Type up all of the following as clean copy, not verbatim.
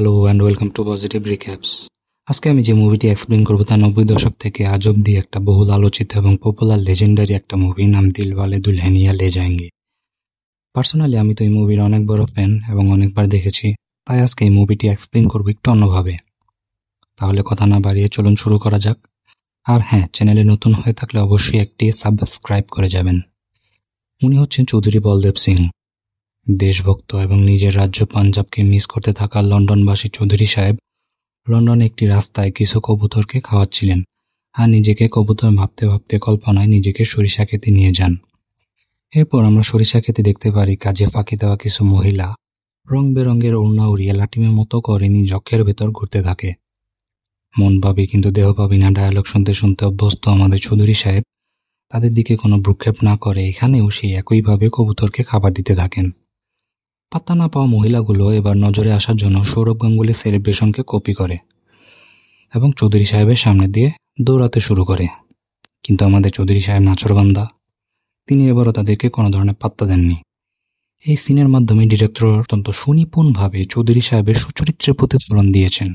Hello and welcome to positive recaps. আজকে আমি যে মুভিটি এক্সপ্লেন করবো তা 90 দশক থেকে আজ অব্দি একটা বহুল আলোচিত এবং পপুলার লেজেন্ডারি একটা মুভি, নাম দিলওয়ালে দুলহানিয়া লে জায়েঙ্গে। পার্সোনালি আমি তো এই মুভির অনেক বড় ফ্যান এবং অনেকবার দেখেছি, তাই আজকে এই মুভিটি এক্সপ্লেন করবো একটু অন্যভাবে। তাহলে কথা না বাড়িয়ে চলুন শুরু করা যাক। আর হ্যাঁ, চ্যানেলে নতুন হয়ে থাকলে অবশ্যই একটি সাবস্ক্রাইব করে যাবেন। উনি হচ্ছেন চৌধুরী বলদেব সিং। দেশভক্ত এবং নিজের রাজ্য পাঞ্জাবকে মিস করতে থাকা লন্ডনবাসী চৌধুরী সাহেব লন্ডনে একটি রাস্তায় কিছু কবুতরকে খাওয়াচ্ছিলেন, আর নিজেকে কবুতর ভাবতে ভাবতে কল্পনায় নিজেকে সরিষা খেতে নিয়ে যান। এরপর আমরা সরিষা খেতে দেখতে পারি কাজে ফাঁকি দেওয়া কিছু মহিলা রং বেরঙের ওড়না উড়িয়ে লাটিমের মতো করে যক্ষের ভেতর ঘুরতে থাকে। মন পাবি কিন্তু দেহ পাবি না ডায়ালগ শুনতে শুনতে অভ্যস্ত আমাদের চৌধুরী সাহেব তাদের দিকে কোনো ভ্রুক্ষেপ না করে এখানেও সেই একইভাবে কবুতরকে খাবার দিতে থাকেন। পাত্তা না পাওয়া মহিলাগুলো এবার নজরে আসার জন্য সৌরভ গাঙ্গুলি সেলিব্রেশনকে কপি করে এবং চৌধুরী সাহেবের সামনে দিয়ে দৌড়াতে শুরু করে। কিন্তু আমাদের চৌধুরী সাহেব নাছোড়বান্দা, তিনি এবারও তাদেরকে কোনো ধরনের পাত্তা দেননি। এই সিনের মাধ্যমে ডিরেক্টর অত্যন্ত সুনিপুণভাবে চৌধুরী সাহেবের সুচরিত্রের প্রতিফলন দিয়েছেন।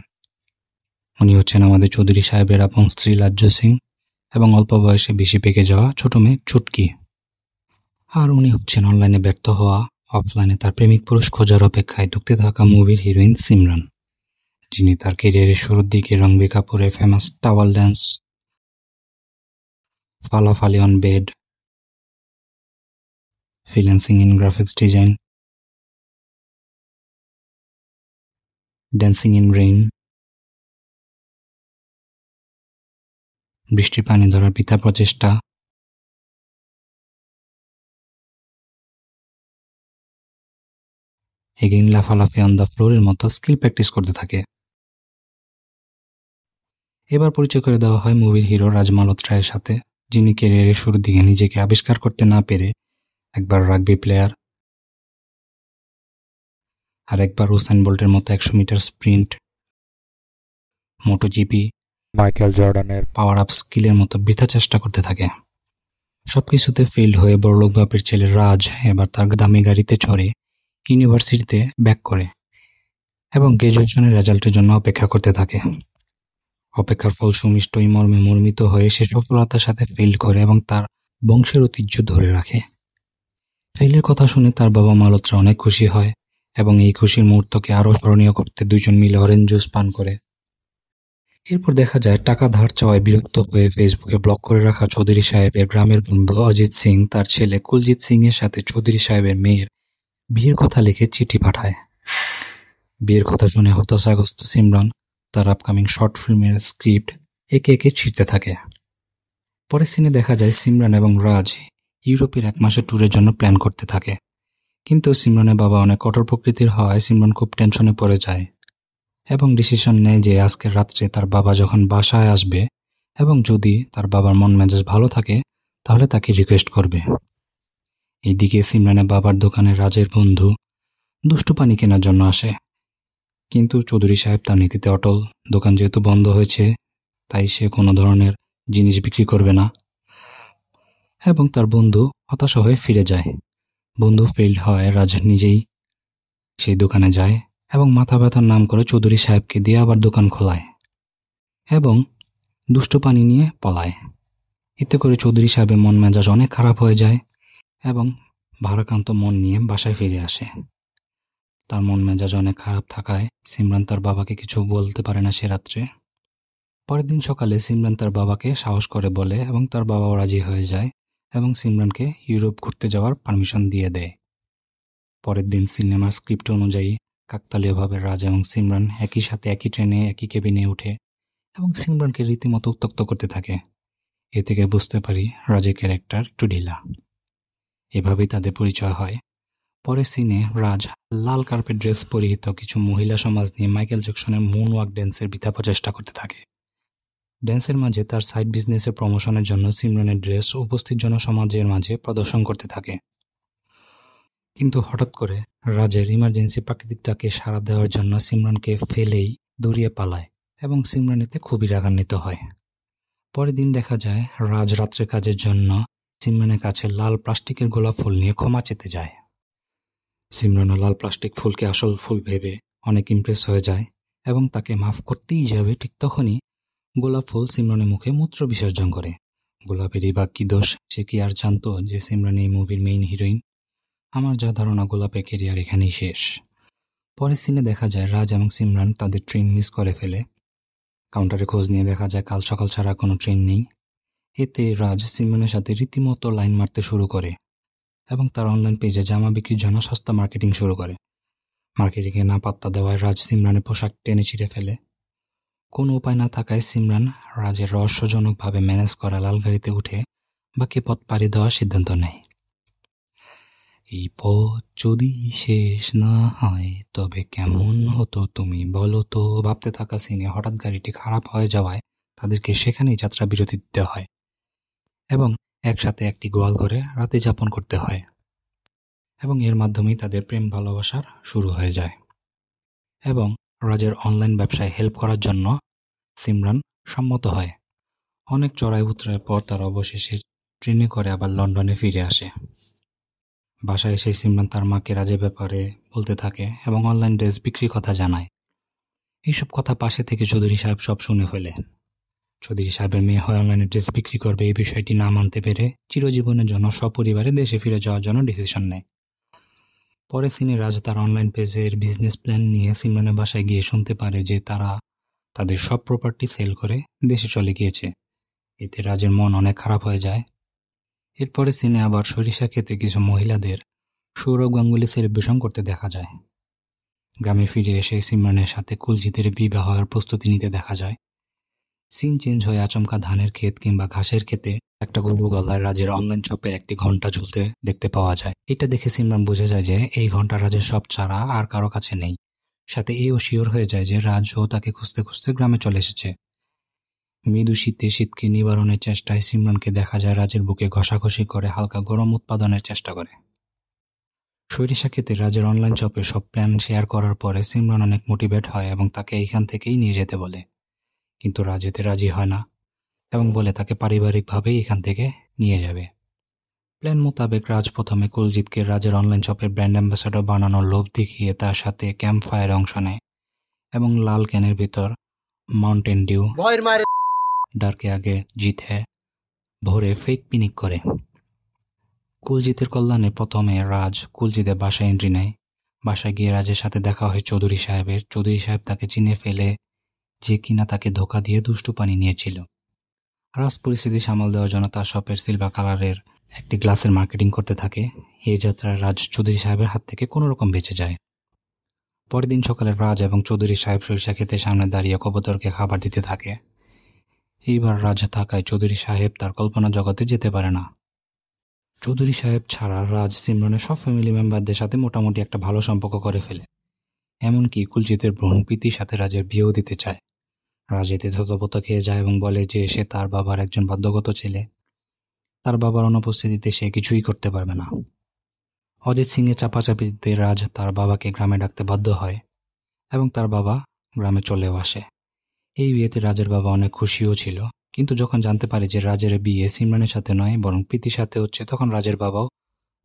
উনি হচ্ছেন আমাদের চৌধুরী সাহেবের আপন স্ত্রী লাজ্জ সিং এবং অল্প বয়সে বেশি পেকে যাওয়া ছোট মেয়ে চুটকি। আর উনি হচ্ছেন অনলাইনে ব্যর্থ হওয়া, অফলাইনে তার প্রেমিক পুরুষ খোঁজার অপেক্ষায় ধুঁকতে থাকা মুভির হিরোইন সিমরান, যিনি তার ক্যারিয়ারের শুরুর দিকে রণবীর কাপুরের ফেমাস টাওয়াল ড্যান্স, ফালাফালি on bed, freelancing in graphics design, dancing in rain, বৃষ্টির পানি ধরার বৃথা প্রচেষ্টা, এগেইন লাফালাফি অন দ্য ফ্লোরের মতো স্কিল প্র্যাকটিস করতে থাকে। এবার পরিচয় করে দেওয়া হয় মুভির হিরো রাজ মালহোত্রার সাথে, যিনি ক্যারিয়ারের শুরুর দিকে নিজেকে আবিষ্কার করতে না পেরে একবার রাগবি প্লেয়ার আর একবার উসাইন বোল্টের মতো 100 মিটার স্প্রিন্ট, মোটোজিপি, মাইকেল জর্ডানের পাওয়ার আপ স্কিলের মতো বৃথা চেষ্টা করতে থাকে। সবকিছুতে ফেইল্ড হয়ে বড়লোক বাপের ছেলে রাজ এবার তার দামি গাড়িতে চড়ে ইউনিভার্সিটিতে ব্যাক করে এবং গ্রাজুয়েশনের রেজাল্টের জন্য অপেক্ষা করতে থাকে। অপেক্ষার ফল সুমিষ্ট এই মর্মে মর্মিত হয়ে সে সফলতার সাথে ফেইল করে এবং তার বংশের ঐতিহ্য ধরে রাখে। ফেইলের কথা শুনে তার বাবা মালহোত্রা অনেক খুশি হয় এবং এই খুশির মুহূর্তকে আরও স্মরণীয় করতে দুজন মিলে অরেঞ্জ জুস পান করে। এরপর দেখা যায় টাকা ধার চাওয়ায় বিরক্ত হয়ে ফেসবুকে ব্লক করে রাখা চৌধুরী সাহেবের গ্রামের বন্ধু অজিত সিং তার ছেলে কুলজিৎ সিং এর সাথে চৌধুরী সাহেবের মেয়ের বিয়ের কথা লিখে চিঠি পাঠায়। বিয়ের কথা শুনে হতাশাগ্রস্ত সিমরান তার আপকামিং শর্ট ফিল্মের স্ক্রিপ্ট একে একে ছিঁড়তে থাকে। পরের সিনে দেখা যায় সিমরান এবং রাজ ইউরোপের 1 মাসের ট্যুরের জন্য প্ল্যান করতে থাকে, কিন্তু সিমরানের বাবা অনেক কঠোর প্রকৃতির হওয়ায় সিমরান খুব টেনশনে পড়ে যায় এবং ডিসিশন নেয় যে আজকের রাত্রে তার বাবা যখন বাসায় আসবে এবং যদি তার বাবার মন মেজাজ ভালো থাকে তাহলে তাকে রিকোয়েস্ট করবে। এইদিকে সিমরানের বাবার দোকানে রাজের বন্ধু দুষ্টু পানি কেনার জন্য আসে, কিন্তু চৌধুরী সাহেব তার নীতিতে অটল। দোকান যেহেতু বন্ধ হয়েছে তাই সে কোনো ধরনের জিনিস বিক্রি করবে না এবং তার বন্ধু হতাশা হয়ে ফিরে যায়। বন্ধু ফেইল্ড হয়, রাজ নিজেই সেই দোকানে যায় এবং মাথা ব্যথার নাম করে চৌধুরী সাহেবকে দিয়ে আবার দোকান খোলায় এবং দুষ্টু পানি নিয়ে পলায়। এতে করে চৌধুরী সাহেবের মন মেজাজ অনেক খারাপ হয়ে যায় এবং ভারাক্রান্ত মন নিয়ে বাসায় ফিরে আসে। তার মন মেজাজ অনেক খারাপ থাকায় সিমরান তার বাবাকে কিছু বলতে পারে না সে রাত্রে। পরের দিন সকালে সিমরান তার বাবাকে সাহস করে বলে এবং তার বাবাও রাজি হয়ে যায় এবং সিমরানকে ইউরোপ ঘুরতে যাওয়ার পারমিশন দিয়ে দেয়। পরের দিন সিনেমার স্ক্রিপ্ট অনুযায়ী কাকতালীয়ভাবে রাজ এবং সিমরান একই সাথে একই ট্রেনে একই কেবিনে ওঠে এবং সিমরানকে রীতিমতো উত্ত্যক্ত করতে থাকে। এ থেকে বুঝতে পারি রাজের ক্যারেক্টার একটু ঢিলা। এভাবেই তাদের পরিচয় হয়। পরের সিনে রাজ লাল কার্পেট ড্রেস পরিহিত কিছু মহিলা সমাজ নিয়ে মাইকেল জ্যাকসনের মুন ওয়াক ড্যান্সের বৃথা প্রচেষ্টা করতে থাকে। ড্যান্সের মাঝে তার সাইড বিজনেসের প্রমোশনের জন্য সিমরানের ড্রেস উপস্থিত জনসমাজের মাঝে প্রদর্শন করতে থাকে, কিন্তু হঠাৎ করে রাজের ইমার্জেন্সি প্রাকৃতিক ডাকে সাড়া দেওয়ার জন্য সিমরানকে ফেলেই দৌড়িয়ে পালায় এবং সিমরান এতে খুবই রাগান্বিত হয়। পরের দিন দেখা যায় রাজ রাত্রে কাজের জন্য সিমরানের কাছে লাল প্লাস্টিকের গোলাপ ফুল নিয়ে ক্ষমা চেতে যায়। সিমরানও লাল প্লাস্টিক ফুলকে আসল ফুল ভেবে অনেক ইমপ্রেস হয়ে যায় এবং তাকে মাফ করতেই যাবে, ঠিক তখনই গোলাপ ফুল সিমরানের মুখে মূত্র বিসর্জন করে। গোলাপেরই বা কি দোষ? সে কি আর জানতো যে সিমরান এই মুভির মেইন হিরোইন? আমার যা ধারণা গোলাপের কেরিয়ার এখানেই শেষ। পরের সিনে দেখা যায় রাজ এবং সিমরান তাদের ট্রেন মিস করে ফেলে। কাউন্টারে খোঁজ নিয়ে দেখা যায় কাল সকাল ছাড়া কোনো ট্রেন নেই। এতে রাজ সিমরানের সাথে রীতিমতো লাইন মারতে শুরু করে এবং তার অনলাইন পেজে জামা বিক্রির জন্য সস্তা মার্কেটিং শুরু করে। মার্কেটিংয়ে না পাত্তা দেওয়ায় রাজ সিমরানের পোশাক টেনে ছিঁড়ে ফেলে। কোনো উপায় না থাকায় সিমরান রাজের রহস্যজনকভাবে ম্যানেজ করা লাল গাড়িতে উঠে বাকি পথ পাড়ি দেওয়ার সিদ্ধান্ত নেয়। এই পথ যদি শেষ না হয় তবে কেমন হতো তুমি বলো তো? ভাবতে থাকা সিনে হঠাৎ গাড়িটি খারাপ হয়ে যাওয়ায় তাদেরকে সেখানেই যাত্রা বিরতি দিতে হয় এবং একসাথে একটি গোয়াল ঘরে রাতে যাপন করতে হয় এবং এর মাধ্যমেই তাদের প্রেম ভালোবাসার শুরু হয়ে যায়। এবং রাজের অনলাইন ব্যবসায় হেল্প করার জন্য সিমরান সম্মত হয়। অনেক চড়াই উতরার পর তারা অবশেষে ট্রেনে করে আবার লন্ডনে ফিরে আসে। বাসায় এসে সিমরান তার মাকে রাজের ব্যাপারে বলতে থাকে এবং অনলাইন ড্রেস বিক্রির কথা জানায়। এইসব কথা পাশে থেকে চৌধুরী সাহেব সব শুনে ফেলে। চৌধুরী সাহেবের মেয়ে হয় অনলাইনে ড্রেস বিক্রি করবে এই বিষয়টি না মানতে পেরে চিরজীবনের জন্য সপরিবারে দেশে ফিরে যাওয়ার জন্য ডিসিশন নেয়। পরে সিনে রাজ তার অনলাইন পেজের বিজনেস প্ল্যান নিয়ে সিমরানের বাসায় গিয়ে শুনতে পারে যে তারা তাদের সব প্রপার্টি সেল করে দেশে চলে গিয়েছে। এতে রাজের মন অনেক খারাপ হয়ে যায়। এরপরে সিনে আবার সরিষা খেতে কিছু মহিলাদের সৌরভ গাঙ্গুলি সেলিব্রেশন করতে দেখা যায়। গ্রামে ফিরে এসে সিমরানের সাথে কুলজিতের বিবাহের প্রস্তুতি নিতে দেখা যায়। সিন চেঞ্জ হয়ে আচমকা ধানের ক্ষেত কিংবা ঘাসের ক্ষেতে একটা গরু গলায় রাজের অনলাইন শপের একটি ঘন্টা ঝুলতে দেখতে পাওয়া যায়। এটা দেখে সিমরান বুঝে যায় যে এই ঘন্টা রাজের সব ছাড়া আর কারো কাছে নেই। সাথে এও শিওর হয়ে যায় যে রাজও তাকে খুঁজতে খুঁজতে গ্রামে চলে এসেছে। মৃদু শীতে শীতকে নিবারণের চেষ্টায় সিমরানকে দেখা যায় রাজের বুকে ঘষাঘষি করে হালকা গরম উৎপাদনের চেষ্টা করে। সরিষা ক্ষেতে রাজের অনলাইন শপে সব প্ল্যান শেয়ার করার পরে সিমরান অনেক মোটিভেট হয় এবং তাকে এইখান থেকেই নিয়ে যেতে বলে। কিন্তু রাজ এতে রাজি হয় না এবং বলে তাকে পারিবারিকভাবেই এখান থেকে নিয়ে যাবে। প্ল্যান মোতাবেক রাজ প্রথমে কুলজিৎকে রাজের অনলাইন শপের ব্র্যান্ড অ্যাম্বাসাডর বানানোর লোভ দেখিয়ে তার সাথে ক্যাম্প ফায়ারে অংশ নেয় এবং লাল ক্যানের ভিতর মাউন্টেন ডিউ ডার্কে আগে জিত হ্যাঁ ভরে ফেক পিনিক করে। কুলজিতের কল্যাণে প্রথমে রাজ কুলজিতের বাসায় এন্ট্রি নেয়। বাসায় গিয়ে রাজের সাথে দেখা হয় চৌধুরী সাহেবের। চৌধুরী সাহেব তাকে চিনে ফেলে যে কিনা তাকে ধোঁকা দিয়ে দুষ্টু পানি নিয়েছিল। রাজ পরিস্থিতি সামাল দেওয়ার জন্য তার শপের সিলভার কালারের একটি গ্লাসের মার্কেটিং করতে থাকে। এই যাত্রায় রাজ চৌধুরী সাহেবের হাত থেকে কোনো রকম বেঁচে যায়। পরের দিন সকালে রাজ এবং চৌধুরী সাহেব সরিষা ক্ষেতের সামনে দাঁড়িয়ে কবুতরকে খাবার দিতে থাকে। এইবার রাজ থাকায় চৌধুরী সাহেব তার কল্পনা জগতে যেতে পারে না। চৌধুরী সাহেব ছাড়া রাজ সিমরানের সব ফ্যামিলি মেম্বারদের সাথে মোটামুটি একটা ভালো সম্পর্ক করে ফেলে। এমনকি কুলজিতের বোন প্রীতির সাথে রাজের বিয়েও দিতে চায়। রাজ এতে থতমত খেয়ে যায় এবং বলে যে সে তার বাবার একজন বাধ্যগত ছেলে। তার বাবার অনুপস্থিতিতে সে কিছুই করতে পারবে না। অজিত সিংয়ের চাপাচাপিতে রাজ তার বাবাকে গ্রামে ডাকতে বাধ্য হয় এবং তার বাবা গ্রামে চলেও আসে। এই বিয়েতে রাজের বাবা অনেক খুশিও ছিল, কিন্তু যখন জানতে পারে যে রাজের বিয়ে সিমরানের সাথে নয় বরং প্রীতির সাথে হচ্ছে, তখন রাজের বাবাও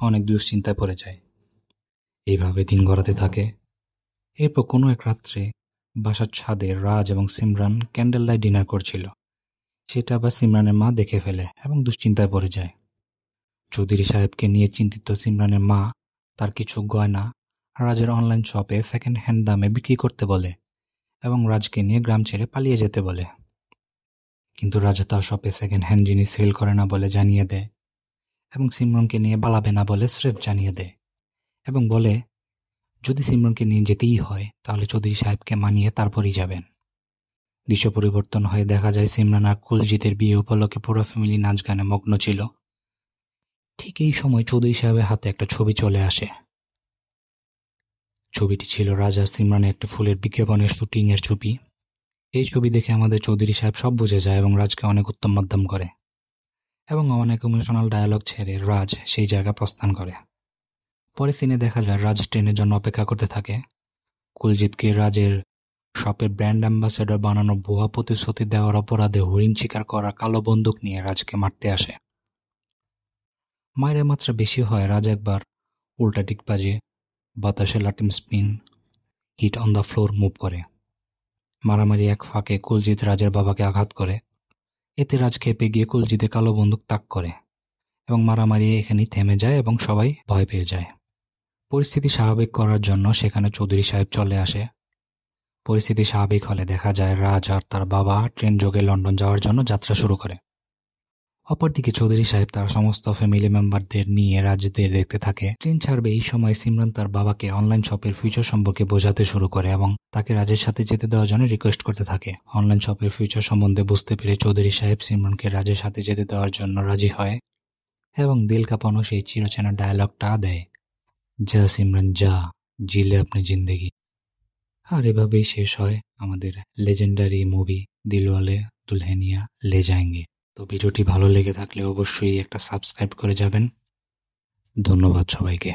অনেক দুশ্চিন্তায় পড়ে যায়। এইভাবে দিন গড়াতে থাকে। এরপর কোনো এক রাত্রে বাসার ছাদে রাজ এবং সিমরান ক্যান্ডেল লাইট ডিনার করছিল। সেটা আবার সিমরানের মা দেখে ফেলে এবং দুশ্চিন্তায় পড়ে যায়। চৌধুরী সাহেবকে নিয়ে চিন্তিত সিমরানের মা তার কিছু গয়না রাজের অনলাইন শপে সেকেন্ড হ্যান্ড দামে বিক্রি করতে বলে এবং রাজকে নিয়ে গ্রাম ছেড়ে পালিয়ে যেতে বলে। কিন্তু রাজ তার শপে সেকেন্ড হ্যান্ড জিনিস সেল করে না বলে জানিয়ে দেয় এবং সিমরনকে নিয়ে পালাবে না বলে স্রেফ জানিয়ে দেয় এবং বলে যদি সিমরনকে নিয়ে যেতেই হয় তাহলে চৌধুরী সাহেবকে মানিয়ে তারপরই যাবেন। দৃশ্য পরিবর্তন হয়ে দেখা যায় সিমরান আর কুলজিতের বিয়ে উপলক্ষে পুরো ফ্যামিলি নাচ গানে মগ্ন ছিল। ঠিক এই সময় চৌধুরী সাহেবের হাতে একটা ছবি চলে আসে। ছবিটি ছিল রাজ আর সিমরানের একটা ফুলের বিজ্ঞাপনের শুটিং এর ছবি। এই ছবি দেখে আমাদের চৌধুরী সাহেব সব বুঝে যায় এবং রাজকে অনেক উত্তম মধ্যম করে এবং অনেক ইমোশনাল ডায়ালগ ছেড়ে রাজ সেই জায়গা প্রস্থান করে। পরে সিনে দেখা যায় রাজ ট্রেনের জন্য অপেক্ষা করতে থাকে। কুলজিৎকে রাজের শপের ব্র্যান্ড অ্যাম্বাসেডর বানানো ভুয়া প্রতিশ্রুতি দেওয়ার অপরাধে হরিণ শিকার করা কালো বন্দুক নিয়ে রাজকে মারতে আসে। মায়ের মাত্রা বেশি হয়। রাজ একবার উল্টা টিক বাজে, বাতাসে লাটিম spin, hit on the floor move করে। মারামারি এক ফাঁকে কুলজিৎ রাজের বাবাকে আঘাত করে। এতে রাজ খেপে গিয়ে কুলজিতে কালো বন্দুক তাক করে এবং মারামারি এখানেই থেমে যায় এবং সবাই ভয় পেয়ে যায়। পরিস্থিতি স্বাভাবিক করার জন্য সেখানে চৌধুরী সাহেব চলে আসে। পরিস্থিতি স্বাভাবিক হলে দেখা যায় রাজ আর তার বাবা ট্রেন যোগে লন্ডন যাওয়ার জন্য যাত্রা শুরু করে। অপরদিকে চৌধুরী সাহেব তার সমস্ত ফ্যামিলি মেম্বারদের নিয়ে রাজদের দেখতে থাকে। ট্রেন ছাড়বে এই সময় সিমরান তার বাবাকে অনলাইন শপের ফিউচার সম্পর্কে বোঝাতে শুরু করে এবং তাকে রাজের সাথে যেতে দেওয়ার জন্য রিকোয়েস্ট করতে থাকে। অনলাইন শপের ফিউচার সম্বন্ধে বুঝতে পেরে চৌধুরী সাহেব সিমরানকে রাজের সাথে যেতে দেওয়ার জন্য রাজি হয় এবং দিল কাঁপানো সেই চিরচেনা ডায়ালগটা দেয়, যা সিমরান যা, জিলে আপনি জিন্দেগি। আর এভাবেই শেষ হয় আমাদের লেজেন্ডারি মুভি দিলওয়ালে দুলহানিয়া লে যায়েঙ্গে। তো ভিডিওটি ভালো লেগে থাকলে অবশ্যই একটা সাবস্ক্রাইব করে যাবেন। ধন্যবাদ সবাইকে।